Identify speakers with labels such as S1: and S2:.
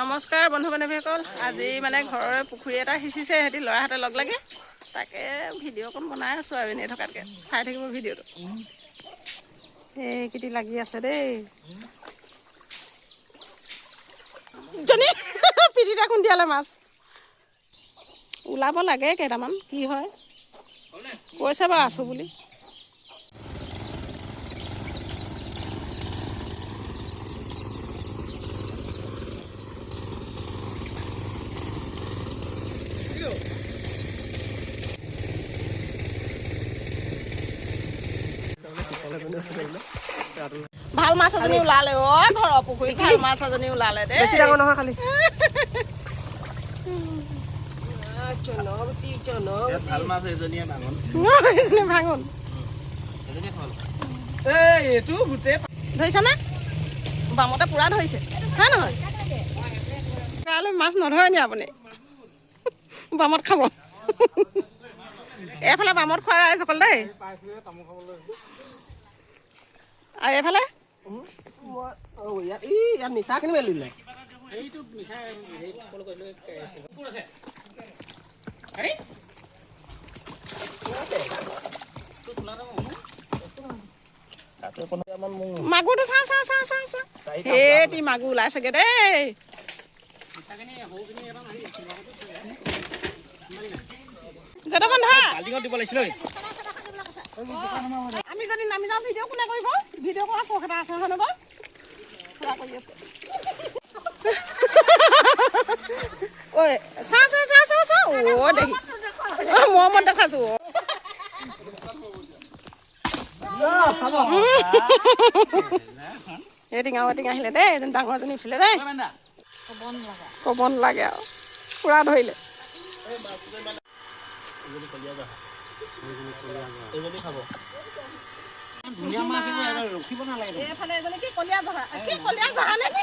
S1: নমস্কাৰ বন্ধু বান্ধৱীসকল। আজি মানে ঘৰৰে পুখুৰী এটা সিঁচিছে সিহঁতি ল'ৰাহঁতে লগ লাগি, তাকে ভিডিঅ' অকণ বনাই আছোঁ আৰু এনেই থকাতকৈ। চাই থাকিব ভিডিঅ'টো। এইকেইটি লাগি আছে দেই। জনী পিঠিতে খুন্দিয়ালে মাছ। ওলাব লাগে কেইটামান, কি হয় কৈছে বাৰু আছোঁ বুলি। ভাল মাছ এজনী ওলালে অ', ঘৰৰ পুখুৰীত ভাল মাছ এজনী ওলালে দেই।
S2: বেছি ডাঙৰ নহয় খালি।
S1: ভাঙোন ধৰিছা নে? বামতে পুৰা ধৰিছে হয় নহয়? কাইলৈ মাছ নধৰে নি আপুনি? বামত খাব। এইফালে বামত খোৱা ৰাইজ অকল দেই। আৰু এইফালে
S2: ইয়াত নিচা কেনে মেলিলে
S1: মাগুৰটো চা চা চা চা চা হেতি মাগুৰ ওলাইছেগে দেই। যেটামান ধৰা আমি যদি নামি যাওঁ ভিডিঅ' কোনে কৰিব? ভিডিঅ' কৰা চখ এটা আছে হয় নে বাৰু? পুৰা কৰি আছো। ঐ চা চা চা চা চা অ' দেখি মৰমত দেখাইছো। এই টিঙা আহিলে দেই, এজনী ডাঙৰজনী উঠিলে দেই। ক'ব নালাগে আৰু পুৰা ধৰিলে। এইফালে এজনী কি কলীয়া জহা, কি কলীয়া জহা নে কি?